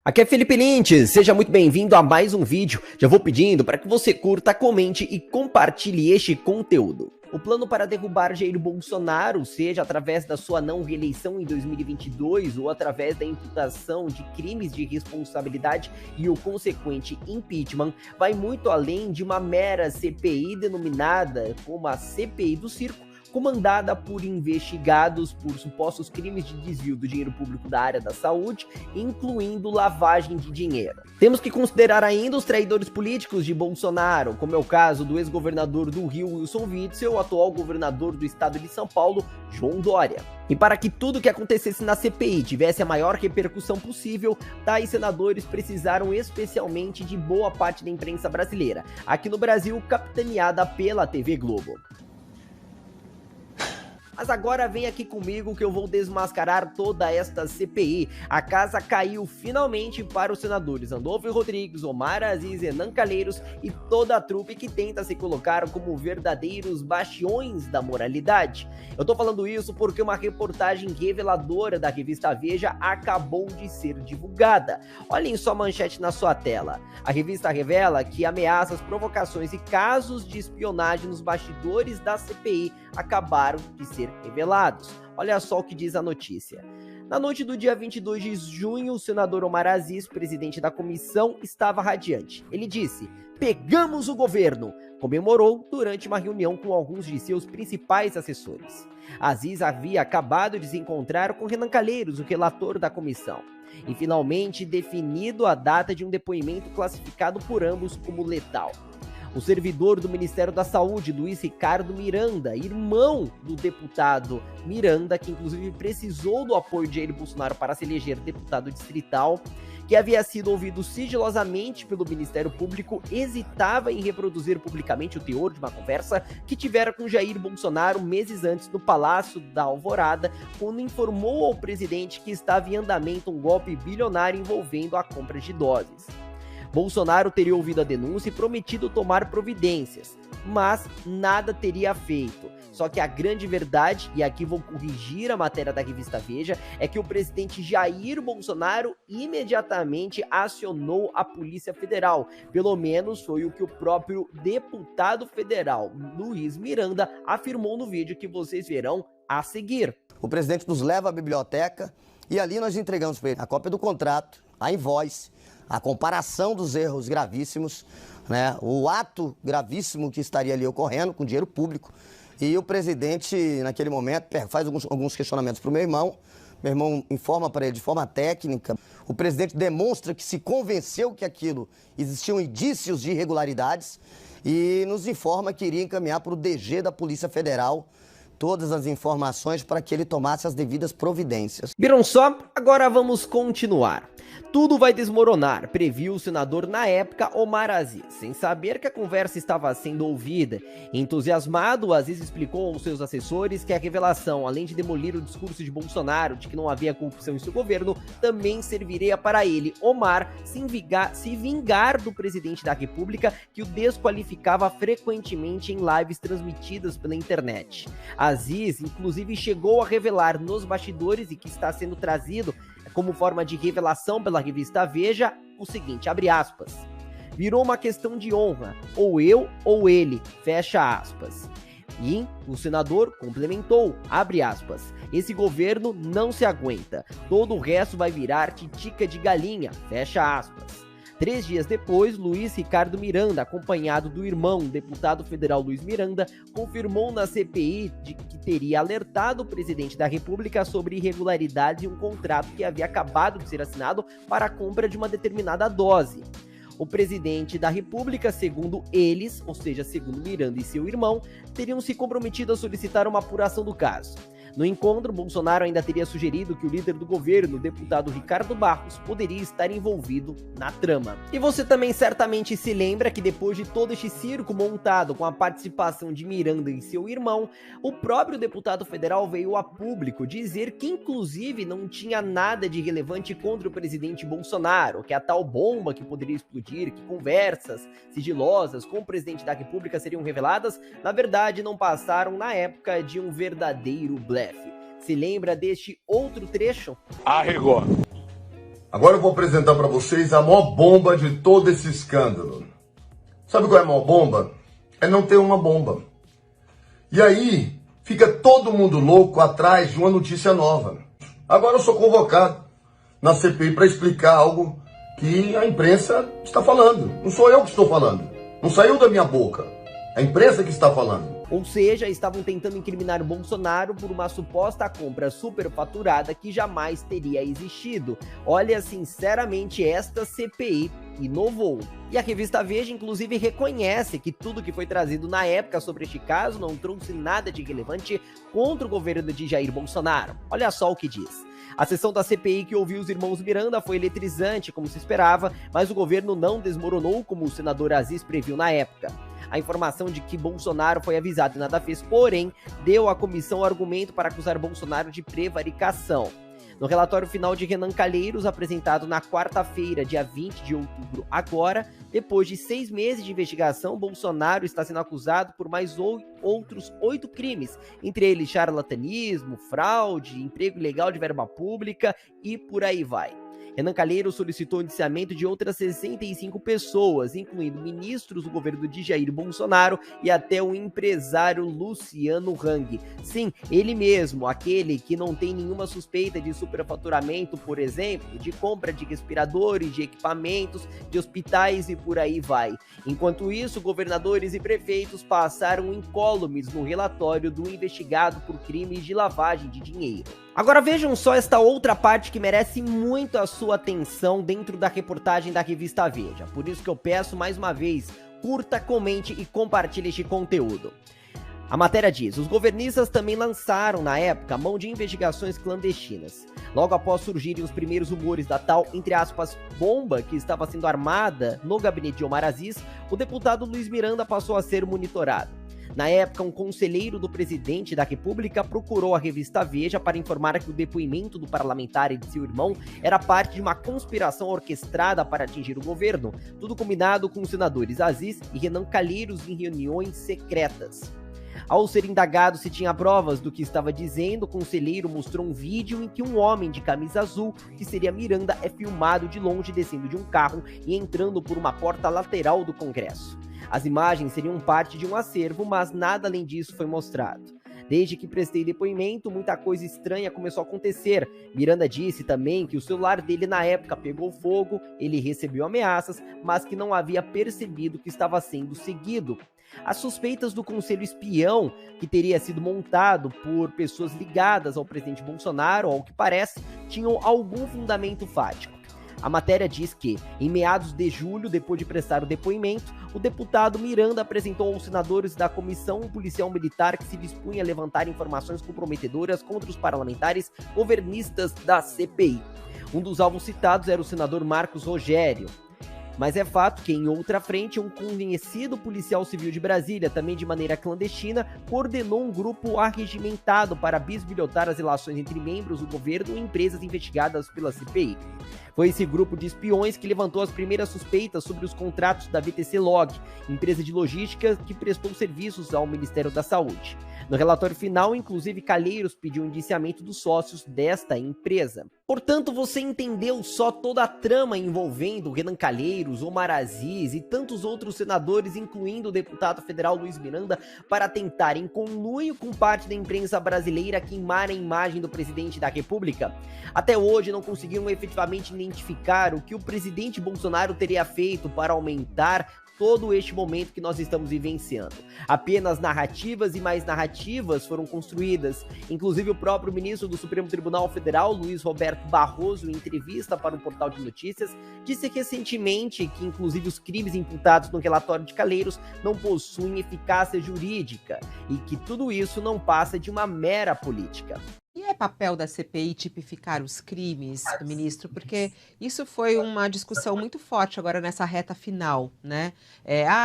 Aqui é Felipe Lintz, seja muito bem-vindo a mais um vídeo. Já vou pedindo para que você curta, comente e compartilhe este conteúdo. O plano para derrubar Jair Bolsonaro, seja através da sua não reeleição em 2022 ou através da imputação de crimes de responsabilidade e o consequente impeachment, vai muito além de uma mera CPI denominada como a CPI do Circo, comandada por investigados por supostos crimes de desvio do dinheiro público da área da saúde, incluindo lavagem de dinheiro. Temos que considerar ainda os traidores políticos de Bolsonaro, como é o caso do ex-governador do Rio, Wilson Witzel, o atual governador do estado de São Paulo, João Dória. E para que tudo que acontecesse na CPI tivesse a maior repercussão possível, tais senadores precisaram especialmente de boa parte da imprensa brasileira, aqui no Brasil capitaneada pela TV Globo. Mas agora vem aqui comigo que eu vou desmascarar toda esta CPI. A casa caiu finalmente para os senadores Randolfo Rodrigues, Omar Aziz, Renan Calheiros e toda a trupe que tenta se colocar como verdadeiros bastiões da moralidade. Eu tô falando isso porque uma reportagem reveladora da revista Veja acabou de ser divulgada. Olhem só a manchete na sua tela. A revista revela que ameaças, provocações e casos de espionagem nos bastidores da CPI acabaram de ser revelados. Olha só o que diz a notícia. Na noite do dia 22 de junho, o senador Omar Aziz, presidente da comissão, estava radiante. Ele disse: "Pegamos o governo!" Comemorou durante uma reunião com alguns de seus principais assessores. Aziz havia acabado de se encontrar com Renan Calheiros, o relator da comissão, e finalmente definido a data de um depoimento classificado por ambos como letal. O servidor do Ministério da Saúde, Luiz Ricardo Miranda, irmão do deputado Miranda, que inclusive precisou do apoio de Jair Bolsonaro para se eleger deputado distrital, que havia sido ouvido sigilosamente pelo Ministério Público, hesitava em reproduzir publicamente o teor de uma conversa que tivera com Jair Bolsonaro meses antes no Palácio da Alvorada, quando informou ao presidente que estava em andamento um golpe bilionário envolvendo a compra de doses. Bolsonaro teria ouvido a denúncia e prometido tomar providências, mas nada teria feito. Só que a grande verdade, e aqui vou corrigir a matéria da revista Veja, é que o presidente Jair Bolsonaro imediatamente acionou a Polícia Federal. Pelo menos foi o que o próprio deputado federal, Luiz Miranda, afirmou no vídeo que vocês verão a seguir. O presidente nos leva à biblioteca e ali nós entregamos para ele a cópia do contrato, a invoice, a comparação dos erros gravíssimos, né, o ato gravíssimo que estaria ali ocorrendo com dinheiro público. E o presidente, naquele momento, faz alguns questionamentos para o meu irmão informa para ele de forma técnica. O presidente demonstra que se convenceu que aquilo existiam indícios de irregularidades e nos informa que iria encaminhar para o DG da Polícia Federal todas as informações para que ele tomasse as devidas providências. Viram só? Agora vamos continuar. Tudo vai desmoronar, previu o senador na época Omar Aziz, sem saber que a conversa estava sendo ouvida. Entusiasmado, Aziz explicou aos seus assessores que a revelação, além de demolir o discurso de Bolsonaro de que não havia corrupção em seu governo, também serviria para ele, Omar, se vingar do presidente da República, que o desqualificava frequentemente em lives transmitidas pela internet. Aziz, inclusive, chegou a revelar nos bastidores, e que está sendo trazido como forma de revelação pela revista Veja, o seguinte, abre aspas: "Virou uma questão de honra, ou eu ou ele", fecha aspas. E o senador complementou, abre aspas: "Esse governo não se aguenta, todo o resto vai virar titica de galinha", fecha aspas. 3 dias depois, Luiz Ricardo Miranda, acompanhado do irmão, deputado federal Luiz Miranda, confirmou na CPI de que teria alertado o presidente da República sobre irregularidades em um contrato que havia acabado de ser assinado para a compra de uma determinada dose. O presidente da República, segundo eles, ou seja, segundo Miranda e seu irmão, teriam se comprometido a solicitar uma apuração do caso. No encontro, Bolsonaro ainda teria sugerido que o líder do governo, o deputado Ricardo Barros, poderia estar envolvido na trama. E você também certamente se lembra que depois de todo este circo montado com a participação de Miranda e seu irmão, o próprio deputado federal veio a público dizer que inclusive não tinha nada de relevante contra o presidente Bolsonaro, que a tal bomba que poderia explodir, que conversas sigilosas com o presidente da República seriam reveladas, na verdade não passaram na época de um verdadeiro blefe. Se lembra deste outro trecho? Arregou. Agora eu vou apresentar para vocês a maior bomba de todo esse escândalo. Sabe qual é a maior bomba? É não ter uma bomba. E aí fica todo mundo louco atrás de uma notícia nova. Agora eu sou convocado na CPI para explicar algo que a imprensa está falando. Não sou eu que estou falando. Não saiu da minha boca. É a imprensa que está falando. Ou seja, estavam tentando incriminar Bolsonaro por uma suposta compra superfaturada que jamais teria existido. Olha, sinceramente, esta CPI inovou. E a revista Veja, inclusive, reconhece que tudo que foi trazido na época sobre este caso não trouxe nada de relevante contra o governo de Jair Bolsonaro. Olha só o que diz. A sessão da CPI que ouviu os irmãos Miranda foi eletrizante, como se esperava, mas o governo não desmoronou como o senador Aziz previu na época. A informação de que Bolsonaro foi avisado e nada fez, porém, deu à comissão argumento para acusar Bolsonaro de prevaricação. No relatório final de Renan Calheiros, apresentado na quarta-feira, dia 20 de outubro, agora, depois de 6 meses de investigação, Bolsonaro está sendo acusado por mais outros 8 crimes, entre eles charlatanismo, fraude, emprego ilegal de verba pública e por aí vai. Renan Calheiros solicitou o indiciamento de outras 65 pessoas, incluindo ministros do governo de Jair Bolsonaro e até o empresário Luciano Hang. Sim, ele mesmo, aquele que não tem nenhuma suspeita de superfaturamento, por exemplo, de compra de respiradores, de equipamentos, de hospitais e por aí vai. Enquanto isso, governadores e prefeitos passaram incólumes no relatório do investigado por crimes de lavagem de dinheiro. Agora vejam só esta outra parte que merece muito a sua atenção dentro da reportagem da revista Veja. Por isso que eu peço mais uma vez, curta, comente e compartilhe este conteúdo. A matéria diz, os governistas também lançaram, na época, mão de investigações clandestinas. Logo após surgirem os primeiros rumores da tal, entre aspas, bomba que estava sendo armada no gabinete de Omar Aziz, o deputado Luiz Miranda passou a ser monitorado. Na época, um conselheiro do presidente da República procurou a revista Veja para informar que o depoimento do parlamentar e de seu irmão era parte de uma conspiração orquestrada para atingir o governo, tudo combinado com os senadores Aziz e Renan Calheiros em reuniões secretas. Ao ser indagado se tinha provas do que estava dizendo, o conselheiro mostrou um vídeo em que um homem de camisa azul, que seria Miranda, é filmado de longe descendo de um carro e entrando por uma porta lateral do Congresso. As imagens seriam parte de um acervo, mas nada além disso foi mostrado. Desde que prestei depoimento, muita coisa estranha começou a acontecer. Miranda disse também que o celular dele na época pegou fogo, ele recebeu ameaças, mas que não havia percebido que estava sendo seguido. As suspeitas do conselho espião, que teria sido montado por pessoas ligadas ao presidente Bolsonaro, ao que parece, tinham algum fundamento fático. A matéria diz que, em meados de julho, depois de prestar o depoimento, o deputado Miranda apresentou aos senadores da comissão um policial militar que se dispunha a levantar informações comprometedoras contra os parlamentares governistas da CPI. Um dos alvos citados era o senador Marcos Rogério. Mas é fato que, em outra frente, um conhecido policial civil de Brasília, também de maneira clandestina, coordenou um grupo arregimentado para bisbilhotar as relações entre membros do governo e empresas investigadas pela CPI. Foi esse grupo de espiões que levantou as primeiras suspeitas sobre os contratos da VTC Log, empresa de logística que prestou serviços ao Ministério da Saúde. No relatório final, inclusive, Calheiros pediu o indiciamento dos sócios desta empresa. Portanto, você entendeu só toda a trama envolvendo Renan Calheiros, Omar Aziz e tantos outros senadores, incluindo o deputado federal Luiz Miranda, para tentar, em conluio com parte da imprensa brasileira, queimar a imagem do presidente da República? Até hoje não conseguiram efetivamente identificar o que o presidente Bolsonaro teria feito para aumentar todo este momento que nós estamos vivenciando. Apenas narrativas e mais narrativas foram construídas. Inclusive o próprio ministro do Supremo Tribunal Federal, Luiz Roberto Barroso, em entrevista para um portal de notícias, disse recentemente que inclusive os crimes imputados no relatório de Calheiros não possuem eficácia jurídica e que tudo isso não passa de uma mera política. E é papel da CPI tipificar os crimes, ministro? Porque isso foi uma discussão muito forte agora nessa reta final, né?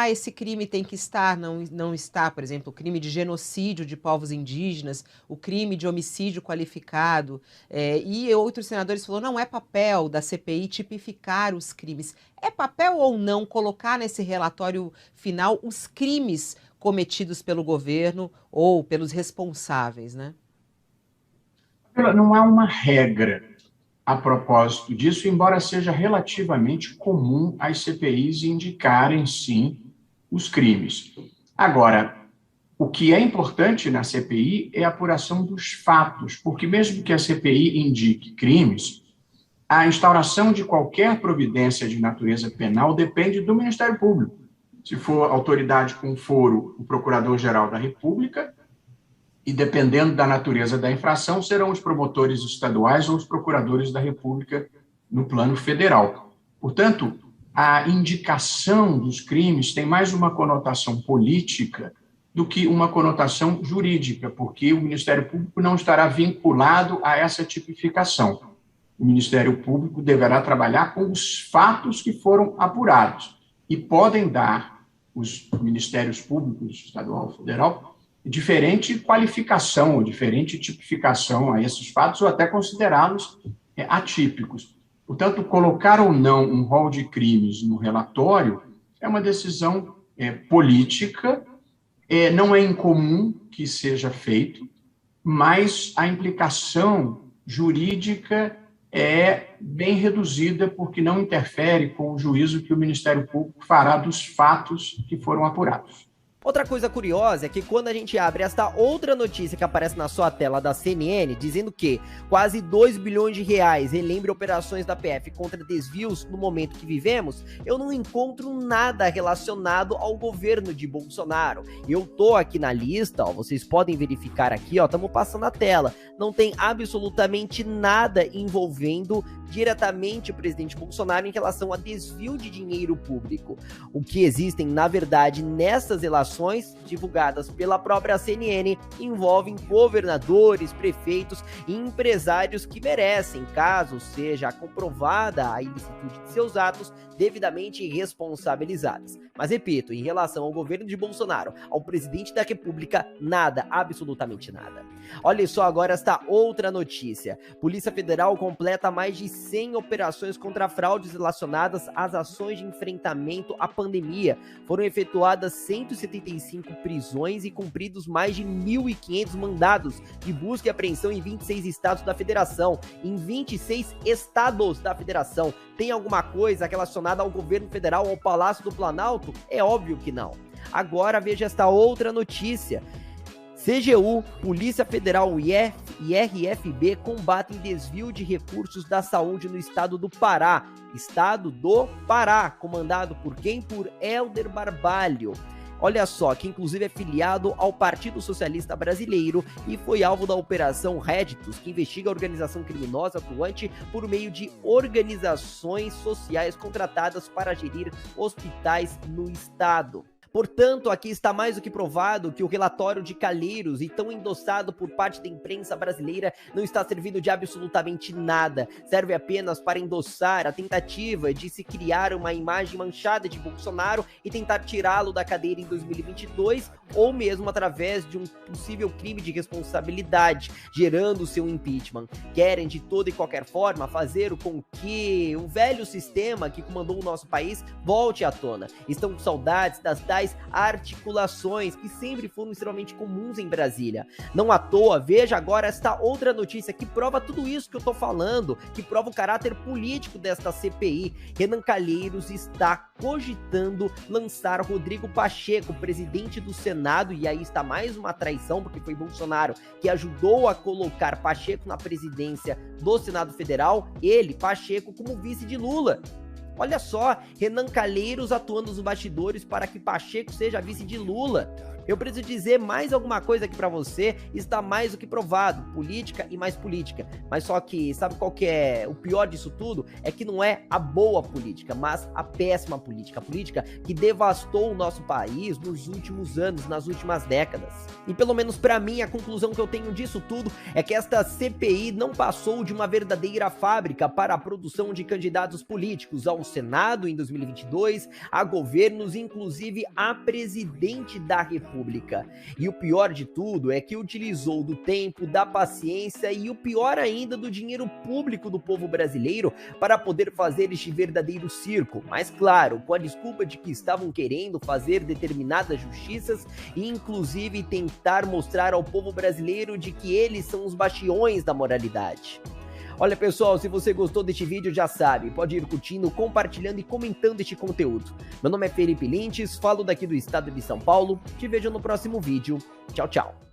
Esse crime tem que estar, não está, por exemplo, o crime de genocídio de povos indígenas, o crime de homicídio qualificado, e outros senadores falaram, não é papel da CPI tipificar os crimes. É papel ou não colocar nesse relatório final os crimes cometidos pelo governo ou pelos responsáveis, né? Não há uma regra a propósito disso, embora seja relativamente comum as CPIs indicarem, sim, os crimes. Agora, o que é importante na CPI é a apuração dos fatos, porque mesmo que a CPI indique crimes, a instauração de qualquer providência de natureza penal depende do Ministério Público. Se for autoridade com foro, o Procurador-Geral da República, e dependendo da natureza da infração, serão os promotores estaduais ou os procuradores da República no plano federal. Portanto, a indicação dos crimes tem mais uma conotação política do que uma conotação jurídica, porque o Ministério Público não estará vinculado a essa tipificação. O Ministério Público deverá trabalhar com os fatos que foram apurados e podem dar os Ministérios Públicos, estadual e federal, diferente qualificação ou diferente tipificação a esses fatos ou até considerá-los atípicos. Portanto, colocar ou não um rol de crimes no relatório é uma decisão política, não é incomum que seja feito, mas a implicação jurídica é bem reduzida porque não interfere com o juízo que o Ministério Público fará dos fatos que foram apurados. Outra coisa curiosa é que quando a gente abre esta outra notícia que aparece na sua tela da CNN, dizendo que quase 2 bilhões de reais relembre operações da PF contra desvios no momento que vivemos, eu não encontro nada relacionado ao governo de Bolsonaro. Eu tô aqui na lista, ó, vocês podem verificar aqui, ó, estamos passando a tela. Não tem absolutamente nada envolvendo diretamente o presidente Bolsonaro em relação a desvio de dinheiro público. O que existem, na verdade, nessas relações divulgadas pela própria CNN envolvem governadores, prefeitos e empresários que merecem, caso seja comprovada a ilicitude de seus atos, devidamente responsabilizados. Mas repito, em relação ao governo de Bolsonaro, ao presidente da República, nada, absolutamente nada. Olha só agora esta outra notícia. Polícia Federal completa mais de 100 operações contra fraudes relacionadas às ações de enfrentamento à pandemia. Foram efetuadas 175 prisões e cumpridos mais de 1.500 mandados de busca e apreensão em 26 estados da federação. Em 26 estados da federação. Tem alguma coisa relacionada ao governo federal, ao Palácio do Planalto? É óbvio que não. Agora veja esta outra notícia. CGU, Polícia Federal e RFB combatem desvio de recursos da saúde no estado do Pará. Estado do Pará, comandado por quem? Por Helder Barbalho. Olha só, que inclusive é filiado ao Partido Socialista Brasileiro e foi alvo da Operação Réditos, que investiga a organização criminosa atuante por meio de organizações sociais contratadas para gerir hospitais no estado. Portanto, aqui está mais do que provado que o relatório de Calheiros, e tão endossado por parte da imprensa brasileira, não está servindo de absolutamente nada. Serve apenas para endossar a tentativa de se criar uma imagem manchada de Bolsonaro e tentar tirá-lo da cadeira em 2022, ou mesmo através de um possível crime de responsabilidade, gerando seu impeachment. Querem, de toda e qualquer forma, fazer com que o velho sistema que comandou o nosso país volte à tona. Estão com saudades das articulações que sempre foram extremamente comuns em Brasília. Não à toa, veja agora esta outra notícia que prova tudo isso que eu tô falando, que prova o caráter político desta CPI. Renan Calheiros está cogitando lançar Rodrigo Pacheco, presidente do Senado, e aí está mais uma traição, porque foi Bolsonaro que ajudou a colocar Pacheco na presidência do Senado Federal, ele, Pacheco, como vice de Lula. Olha só, Renan Calheiros atuando nos bastidores para que Pacheco seja vice de Lula. Eu preciso dizer mais alguma coisa aqui pra você, está mais do que provado, política e mais política. Mas só que, sabe qual que é o pior disso tudo? É que não é a boa política, mas a péssima política. A política que devastou o nosso país nos últimos anos, nas últimas décadas. E pelo menos pra mim, a conclusão que eu tenho disso tudo é que esta CPI não passou de uma verdadeira fábrica para a produção de candidatos políticos ao Senado em 2022, a governos, inclusive a presidente da República. E o pior de tudo é que utilizou do tempo, da paciência e o pior ainda do dinheiro público do povo brasileiro para poder fazer este verdadeiro circo. Mas claro, com a desculpa de que estavam querendo fazer determinadas justiças e inclusive tentar mostrar ao povo brasileiro de que eles são os bastiões da moralidade. Olha pessoal, se você gostou deste vídeo já sabe, pode ir curtindo, compartilhando e comentando este conteúdo. Meu nome é Felipe Lintes, falo daqui do estado de São Paulo, te vejo no próximo vídeo. Tchau, tchau.